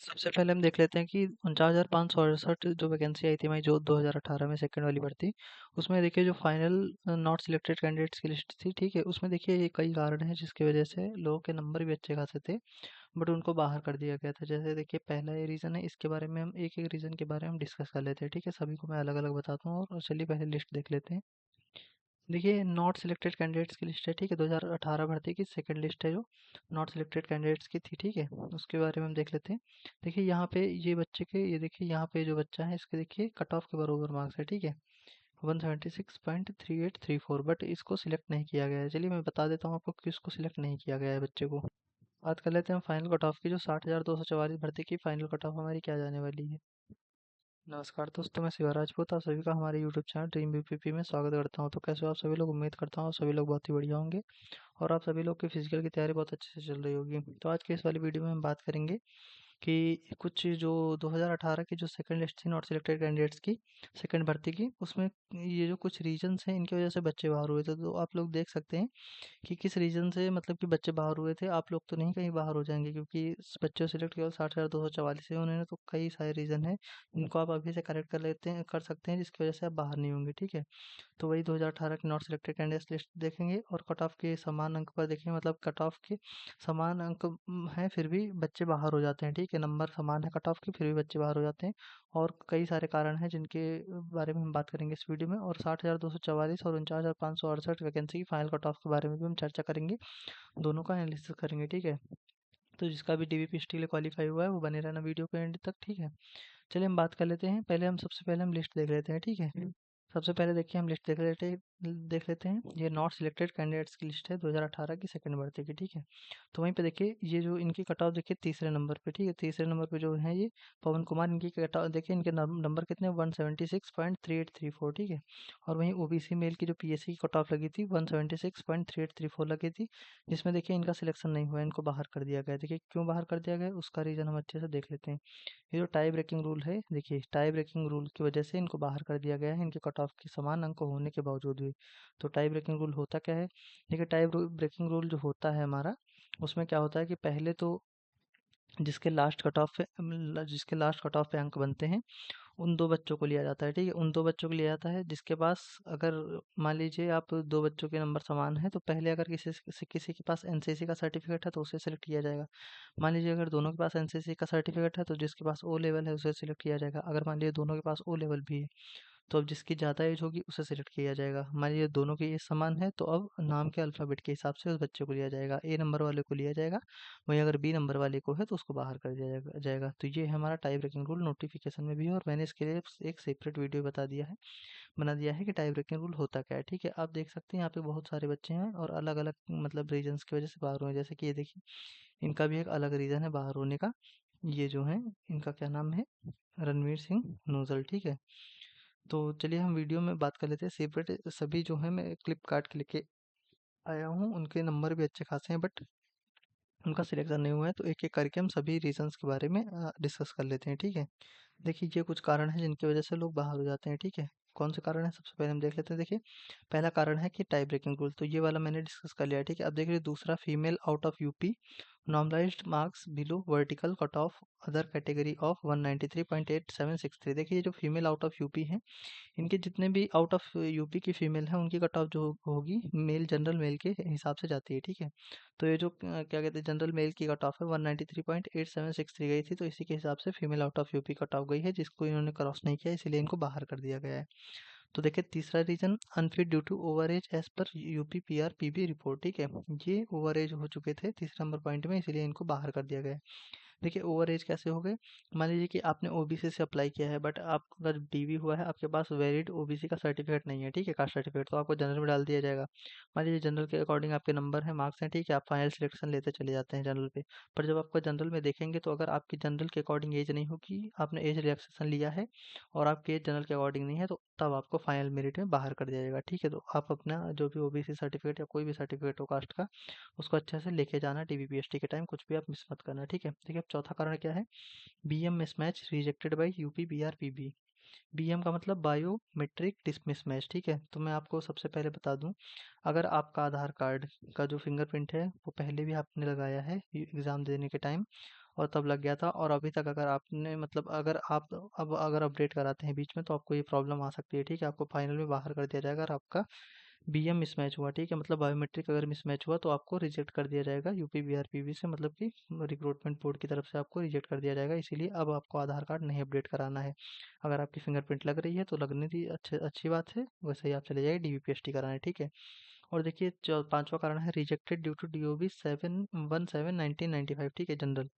सबसे पहले हम देख लेते हैं कि 49,568 जो वैकेंसी आई थी हमारी जो 2018 में सेकंड वाली भर्ती, उसमें देखिए जो फाइनल नॉट सिलेक्टेड कैंडिडेट्स की लिस्ट थी, ठीक है। उसमें देखिए ये कई कारण हैं जिसकी वजह से लोगों के नंबर भी अच्छे खासे थे, बट उनको बाहर कर दिया गया था। जैसे देखिए पहला ये रीज़न है, इसके बारे में हम एक एक रीज़न के बारे में डिस्कस कर लेते हैं, ठीक है। सभी को मैं अलग अलग बताता हूँ और चलिए पहले लिस्ट देख लेते हैं। देखिए नॉट सिलेक्टेड कैंडिडेट्स की लिस्ट है, ठीक है। 2018 भर्ती की सेकंड लिस्ट है जो नॉट सिलेक्टेड कैंडिडेट्स की थी, ठीक है। उसके बारे में हम देख लेते हैं। देखिए यहाँ पे ये बच्चे के, ये देखिए यहाँ पे जो बच्चा है इसके देखिए कट ऑफ के बराबर मार्क्स है, ठीक है। 176.3834, बट इसको सिलेक्ट नहीं किया गया है। चलिए मैं बता देता हूँ आपको क्यों इसको सिलेक्ट नहीं किया गया है बच्चे को। बात कर लेते हैं हम फाइनल कट ऑफ की, जो 60,244 भर्ती की फाइनल कट ऑफ हमारी क्या जाने वाली है। नमस्कार दोस्तों, मैं शिवा राजपूत आप सभी का हमारे यूट्यूब चैनल ड्रीम बीपीपी में स्वागत करता हूं। तो कैसे हो आप सभी लोग? उम्मीद करता हूं आप सभी लोग बहुत ही बढ़िया होंगे और आप सभी लोग की फिजिकल की तैयारी बहुत अच्छे से चल रही होगी। तो आज के इस वाली वीडियो में हम बात करेंगे कि कुछ जो 2018 की जो सेकंड लिस्ट थी नॉट सिलेक्टेड कैंडिडेट्स की सेकंड भर्ती की, उसमें ये जो कुछ रीजंस हैं इनकी वजह से बच्चे बाहर हुए थे। तो आप लोग देख सकते हैं कि किस रीज़न से मतलब कि बच्चे बाहर हुए थे। आप लोग तो नहीं कहीं बाहर हो जाएँगे, क्योंकि बच्चे सिलेक्ट केवल 60,244 है उन्होंने, तो कई सारे रीज़न हैं इनको आप अभी से करेक्ट कर सकते हैं जिसकी वजह से आप बाहर नहीं होंगे, ठीक है। तो वही 2018 के नॉट सिलेक्टेड कैंडिडेट्स लिस्ट देखेंगे और कट ऑफ के समान अंक पर देखेंगे, मतलब कट ऑफ के समान अंक हैं फिर भी बच्चे बाहर हो जाते हैं, ठीक है। नंबर समान है कट ऑफ के फिर भी बच्चे बाहर हो जाते हैं, और कई सारे कारण हैं जिनके बारे में हम बात करेंगे इस वीडियो में। और 60,244 और 49,568 वैकेंसी की फाइनल कट ऑफ के बारे में भी हम चर्चा करेंगे, दोनों का एनालिसिस करेंगे, ठीक है। तो जिसका भी डीवीपीएसटी के लिए क्वालिफाई हुआ है वो बने रहना वीडियो के एंड तक, ठीक है। चलिए हम बात कर लेते हैं। सबसे पहले हम लिस्ट देख लेते हैं, ठीक है। सबसे पहले देखिए हम लिस्ट देख लेते हैं। ये नॉट सिलेक्टेड कैंडिडेट्स की लिस्ट है 2018 की सेकंड भर्ती की, ठीक है। तो वहीं पे देखिए ये जो इनकी कट ऑफ देखिए तीसरे नंबर पे, ठीक है। तीसरे नंबर पे जो है ये पवन कुमार, इनकी कट ऑफ देखिए, इनके नंबर कितने 176.3834, ठीक है। और वहीं ओबीसी मेल की जो पीएससी की कट ऑफ लगी थी 176.3834 लगी थी, जिसमें देखिए इनका सिलेक्शन नहीं हुआ, इनको बाहर कर दिया गया। देखिए क्यों बाहर कर दिया गया उसका रीज़न हम अच्छे से देख लेते हैं। ये जो टाई ब्रेकिंग रूल है, देखिए टाई ब्रेकिंग रूल की वजह से इनको बाहर कर दिया गया है, इनके कट ऑफ के समान अंक होने के बावजूद भी। तो टाई ब्रेकिंग रूल होता क्या है? देखिए टाई ब्रेकिंग रूल जो होता है हमारा, उसमें क्या होता है कि पहले तो जिसके लास्ट कट ऑफ पे अंक बनते हैं उन दो बच्चों को लिया जाता है, ठीक है। उन दो बच्चों को लिया जाता है जिसके पास, अगर मान लीजिए आप दो बच्चों के नंबर समान है, तो पहले अगर किसी के पास एनसीसी का सर्टिफिकेट है तो उसे सिलेक्ट किया जाएगा। मान लीजिए अगर दोनों के पास एनसीसी का सर्टिफिकेट है तो जिसके पास ओ लेवल है उसे सिलेक्ट किया जाएगा। अगर मान लीजिए दोनों के पास ओ लेवल भी है तो अब जिसकी ज़्यादा एज होगी उसे सिलेक्ट किया जाएगा। मान लीजिए दोनों की एज समान है तो अब नाम के अल्फ़ाबेट के हिसाब से उस बच्चे को लिया जाएगा, ए नंबर वाले को लिया जाएगा, वहीं अगर बी नंबर वाले को है तो उसको बाहर कर दिया जाएगा। तो ये है हमारा टाई ब्रेकिंग रूल, नोटिफिकेशन में भी है और मैंने इसके लिए एक सेपरेट वीडियो बना दिया है कि टाई ब्रेकिंग रूल होता क्या है, ठीक है। आप देख सकते हैं यहाँ पे बहुत सारे बच्चे हैं और अलग अलग मतलब रीजंस की वजह से बाहर हुए हैं। जैसे कि ये देखिए इनका भी एक अलग रीज़न है बाहर होने का। ये जो है इनका क्या नाम है, रणवीर सिंह नूजल, ठीक है। तो चलिए हम वीडियो में बात कर लेते हैं सेपरेट। सभी जो है मैं क्लिप काट के लेके आया हूँ, उनके नंबर भी अच्छे खासे हैं बट उनका सिलेक्शन नहीं हुआ है। तो एक एक करके हम सभी रीजंस के बारे में डिस्कस कर लेते हैं, ठीक है। देखिए ये कुछ कारण हैं जिनकी वजह से लोग बाहर हो जाते हैं, ठीक है। कौन से कारण है सबसे पहले हम देख लेते हैं। देखिए पहला कारण है कि टाई ब्रेकिंग रूल, तो ये वाला मैंने डिस्कस कर लिया है, ठीक है। अब देखिए दूसरा, female out of UP normalised marks below vertical cut off other category of 193.8763। देखिए ये जो फीमेल आउट ऑफ यूपी है, इनके जितने भी आउट ऑफ यूपी की फीमेल है उनकी कट ऑफ जो होगी मेल जनरल मेल के हिसाब से जाती है, ठीक है। तो ये जो क्या कहते हैं जनरल मेल की कट ऑफ है 193.8763 गई थी, तो इसी के हिसाब से female out of UP cut off गई है, जिसको इन्होंने क्रॉस नहीं किया इसीलिए इनको बाहर कर दिया गया है। तो देखिए तीसरा reason, unfit due to over age age पर यूपी पीआर पीबी रिपोर्ट, ठीक है। ये ओवर एज हो चुके थे तीसरे नंबर पॉइंट में, इसीलिए इनको बाहर कर दिया गया है। देखिए ओवर एज कैसे हो गए? मान लीजिए कि आपने ओबीसी से अप्लाई किया है बट आपका डीवी हुआ है, आपके पास वैलिड ओबीसी का सर्टिफिकेट नहीं है, ठीक है, कास्ट सर्टिफिकेट, तो आपको जनरल में डाल दिया जाएगा। मान लीजिए जनरल के अकॉर्डिंग आपके नंबर है, मार्क्स हैं, ठीक है, आप फाइनल सिलेक्शन लेते चले जाते हैं जनरल पे। पर जब आपका जनरल में देखेंगे तो अगर आपकी जनरल के अकॉर्डिंग एज नहीं होगी, आपने एज रिलैक्सेशन लिया है और आपकी एज जनरल के अकॉर्डिंग नहीं है, तो तब आपको फाइनल मेरिट में बाहर कर दिया जाएगा, ठीक है। तो आप अपना जो भी ओबीसी सर्टिफिकेट या कोई भी सर्टिफिकेट हो कास्ट का, उसको अच्छे से लेके जाना डीबीपीएसटी के टाइम, कुछ भी आप मिस मत करना, ठीक है। देखिए अब चौथा कारण क्या है, BM mismatch rejected by UP BR PB. BM का मतलब बायोमेट्रिक मिसमैच, ठीक है। तो मैं आपको सबसे पहले बता दूं, अगर आपका आधार कार्ड का जो फिंगरप्रिंट है वो पहले भी आपने लगाया है एग्ज़ाम देने के टाइम, और तब लग गया था, और अभी तक अगर आपने मतलब अगर आप अब अगर अपडेट कराते हैं बीच में तो आपको ये प्रॉब्लम आ सकती है, ठीक है। आपको फाइनल में बाहर कर दिया जाएगा अगर आपका बीएम मिसमैच हुआ, ठीक है। मतलब बायोमेट्रिक अगर मिसमैच हुआ तो आपको रिजेक्ट कर दिया जाएगा यूपी बीआरपीवी से, मतलब कि रिक्रूटमेंट बोर्ड की तरफ से आपको रिजेक्ट कर दिया जाएगा। इसीलिए अब आपको आधार कार्ड नहीं अपडेट कराना है। अगर आपकी फिंगरप्रिंट लग रही है तो लगने दी, अच्छी बात है, वैसे ही आप चले जाइए डीवीपीएसटी कराने, ठीक है। और देखिए पांचवा कारण है रिजेक्टेड ड्यू टू डीओबी 717/1995, ठीक है, जनरल।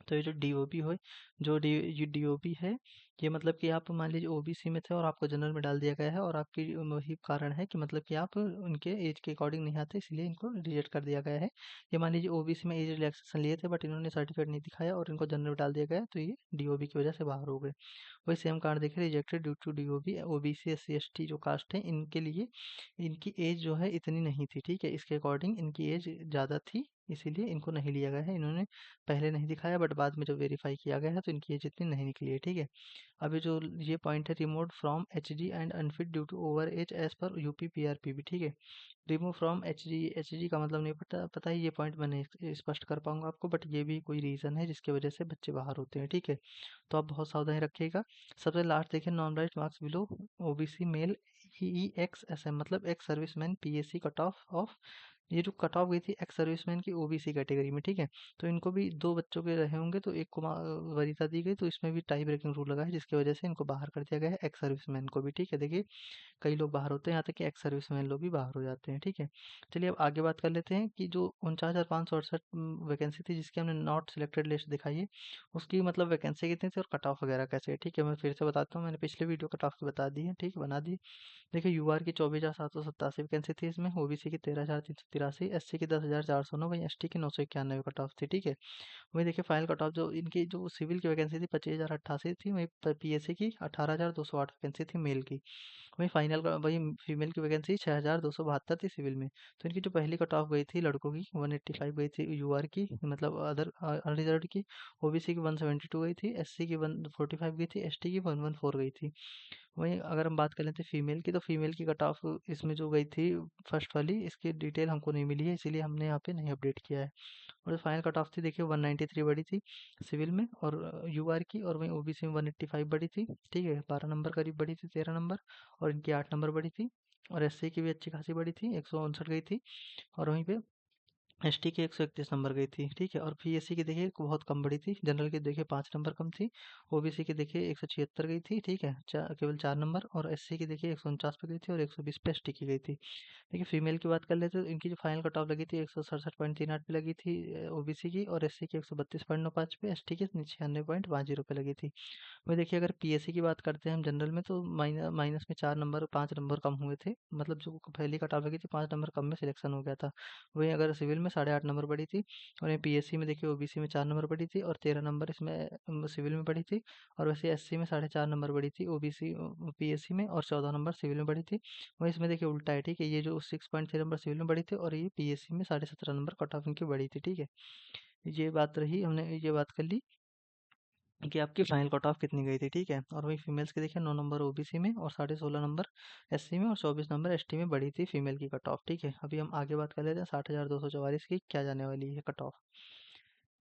तो ये जो डीओबी हो, ये डीओबी है, ये मतलब कि आप मान लीजिए ओबीसी में थे और आपको जनरल में डाल दिया गया है, और आपकी वही कारण है कि मतलब कि आप उनके एज के अकॉर्डिंग नहीं आते, इसलिए इनको रिजेक्ट कर दिया गया है। ये मान लीजिए ओबीसी में एज रिलैक्सेशन लिए थे बट इन्होंने सर्टिफिकेट नहीं दिखाया और इनको जनरल में डाल दिया गया है, तो ये डीओबी की वजह से बाहर हो गए। वही सेम कारण देखिए, rejected due to DOB OBC SC ST जो कास्ट है इनके लिए इनकी एज जो है इतनी नहीं थी, ठीक है। इसके अकॉर्डिंग इनकी एज ज़्यादा थी, इसीलिए इनको नहीं लिया गया है। इन्होंने पहले नहीं दिखाया बट बाद में जब वेरीफाई किया गया है तो इनकी एज इतनी नहीं निकली है, ठीक है। अभी जो ये पॉइंट है, remove from HG and unfit due to over age age पर यूपी पीआरपीबी, ठीक है। रिमूव फ्रॉम एचजी, एचजी का मतलब नहीं पता है, ये पॉइंट मैं नहीं स्पष्ट कर पाऊंगा आपको, बट ये भी कोई रीज़न है जिसकी वजह से बच्चे बाहर होते हैं, ठीक है। तो आप बहुत सावधानी रखिएगा। सबसे लास्ट देखिए, non right marks below OBC male E X S M, मतलब ex serviceman PSC cut off ये जो कट ऑफ गई थी एक्स सर्विसमैन की ओबीसी कैटेगरी में, ठीक है। तो इनको भी दो बच्चों के रहे होंगे, तो एक को वरीयता दी गई, तो इसमें भी टाई ब्रेकिंग रूल लगा है जिसकी वजह से इनको बाहर कर दिया गया है, एक्स सर्विसमैन को भी, ठीक है। देखिए कई लोग बाहर होते हैं, यहाँ तक कि एक्स सर्विसमैन लोग भी बाहर हो जाते हैं, ठीक है। चलिए अब आगे बात कर लेते हैं कि जो 49,568 वैकेंसी थी जिसकी हमने नॉट सिलेक्टेड लिस्ट दिखाई है, उसकी मतलब वैकेंसी कितनी थी और कट ऑफ वगैरह कैसे है, ठीक है। मैं फिर से बताता हूँ, मैंने पिछले वीडियो कट ऑफ की बता दी है, ठीक है, बना दी। देखिए यूआर की 24,787 वैकेंसी थी इसमें, ओबीसी की 13,383, एससी की 10,409, वहीं एसटी की 991 कट ऑफ थी, ठीक है। वहीं देखिए फाइनल कट ऑफ जो इनकी जो सिविल की वैकेंसी थी 25,088 थी, वहीं पीएससी की 18,208 वैकेंसी थी मेल की। वहीं वही फीमेल की वैकेंसी 6,272 थी सिविल में। तो इनकी जो पहली कट ऑफ गई थी लड़कों की 185 गई थी यूआर की, मतलब अदर अनरिजर्व्ड की। ओबीसी की 172 गई थी, एससी की 145 गई थी, एसटी की 114 गई थी। वहीं अगर हम बात कर लेते हैं फीमेल की, तो फीमेल की कट ऑफ इसमें जो गई थी फर्स्ट वाली, इसकी डिटेल हमको नहीं मिली है, इसीलिए हमने यहाँ पे नहीं अपडेट किया है। और फाइनल कट ऑफ थी देखिए 193 बड़ी थी सिविल में और यूआर की, और वहीं ओबीसी में 185 बड़ी थी, ठीक है, 12 नंबर करीब बड़ी थी, 13 नंबर, और इनकी 8 नंबर बड़ी थी। और एससी की भी अच्छी खासी बड़ी थी, 159 गई थी। और वहीं पे एसटी की 131 नंबर गई थी, ठीक है। और पीएससी की देखिए बहुत कम बड़ी थी, जनरल की देखिए 5 नंबर कम थी, ओबीसी की देखिए 176 गई थी, ठीक है, केवल 4 नंबर, और एससी की देखिए 149 पे गई थी और 120 पे एसटी की गई थी। देखिए फीमेल की बात कर लेते हैं तो इनकी जो फाइनल कट ऑफ लगी थी 167.38 पे लगी थी ओबीसी की, और एससी की 132.95 पे, एसटी की 96.50 पे लगी थी। वही देखिए अगर पीएससी की बात करते हैं हम जनरल में, तो माइनस में 4 नंबर 5 नंबर कम हुए थे, मतलब जो पहली कट ऑफ लगी थी 5 नंबर कम में सिलेक्शन हो गया था। वहीं अगर सिविल में 8.5 नंबर बढ़ी थी, और ये पीएससी में देखिए ओबीसी में 4 नंबर बढ़ी थी और 13 नंबर इसमें सिविल में बढ़ी थी। और वैसे एससी में 4.5 नंबर बढ़ी थी ओबीसी पीएससी में, और 14 नंबर सिविल में बढ़ी थी। वहीं इसमें देखिए उल्टा है, ठीक है, ये जो 6.3 नंबर सिविल में बढ़ी थी और ये पीएससी में 17.5 नंबर कट ऑफ इनकी बढ़ी थी, ठीक है। ये बात रही, हमने ये बात कर ली कि आपकी फाइनल कट ऑफ कितनी गई थी, ठीक है। और वही फीमेल्स की देखिए 9 नंबर ओबीसी में और 16.5 नंबर एससी में और 24 नंबर एसटी में बढ़ी थी फीमेल की कट ऑफ, ठीक है। अभी हम आगे बात कर लेते हैं 60,244 की क्या जाने वाली है कट ऑफ।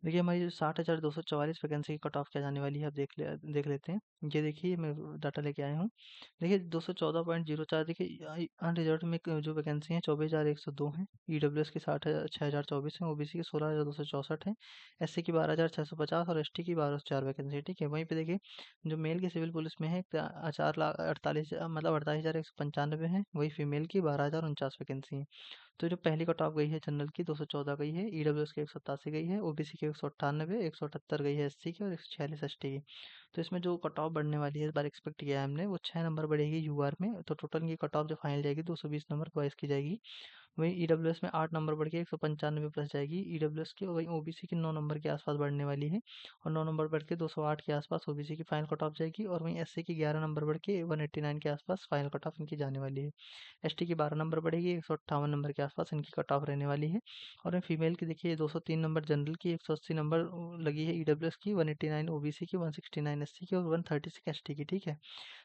देखिए हमारी जो 60,244 वैकेंसी की कट ऑफ क्या जाने वाली है, आप देख लेते हैं। ये देखिए मैं डाटा लेके आया हूँ। देखिए 214.04, देखिए अनरिजर्व में जो वैकेंसी है 24,102 है, ईडब्ल्यूएस की 6,024 है, ओबीसी की 16,264 है, एससी की 12,650 और एसटी की 1204 वैकेंसी है, ठीक है। वहीं पे देखिए जो मेल की सिविल पुलिस में है 4,48,000 मतलब 48,195 है, वही फीमेल की 12,049 वैकेंसी है। तो जो पहली कट ऑफ गई है जनरल की 214 गई है, ईडब्ल्यूएस की 187 गई है, ओबीसी की 198, 178 गई है एससी की, और 146 एसटी की। तो इसमें जो कट ऑफ बढ़ने वाली है इस बार एक्सपेक्ट किया है हमने, वो 6 नंबर बढ़ेगी यूआर में, तो टोटल की कट ऑफ जो फाइनल जाएगी 220 नंबर बॉयज़ की जाएगी। वहीं ईडब्ल्यूएस में 8 नंबर बढ़ के 195 प्लस जाएगी ईडब्ल्यूएस की, और वहीं ओबीसी की 9 नंबर के आसपास बढ़ने वाली है, और 9 नंबर बढ़ के 208 के आसपास ओबीसी की फाइनल कट ऑफ जाएगी, और वहीं एससी की 11 नंबर बढ़ के 189 के आसपास फाइनल कट ऑफ इनकी जाने वाली है। एसटी की 12 नंबर बढ़ेगी, 158 नंबर के आसपास इनकी कट ऑफ रहने वाली है। और फीमेल की देखिए 203 नंबर जनरल की, 180 नंबर लगी है ईडब्ल्यूएस की, 189 ओबीसी की, 169 एससी की और 136 एसटी की, ठीक है।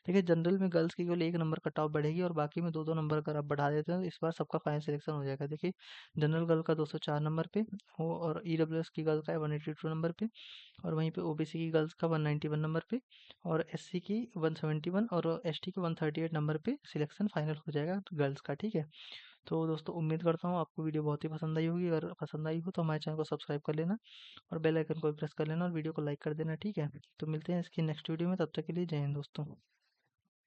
देखिए जनरल में गर्ल्स की केवल 1 नंबर कट ऑफ बढ़ेगी और बाकी में 2-2 नंबर अगर आप बढ़ा देते हैं तो इस बार सबका फाइनल सिलेक्शन हो जाएगा। देखिए जनरल गर्ल का 204 नंबर पे हो, और ईडब्ल्यूएस की गर्ल का है 182 नंबर पे, और वहीं पे ओबीसी की गर्ल्स का 191 नंबर पे, और एससी की 171 और एसटी की 138 नंबर पे सिलेक्शन फाइनल हो जाएगा गर्ल्स का। ठीक है, तो दोस्तों उम्मीद करता हूँ आपको वीडियो बहुत ही पसंद आई होगी। अगर पसंद आई हो तो हमारे चैनल को सब्सक्राइब कर लेना और बेल आइकन को भी प्रेस कर लेना और वीडियो को लाइक कर देना। ठीक है, तो मिलते हैं इसकी नेक्स्ट वीडियो में, तब तक के लिए जय हिंद दोस्तों।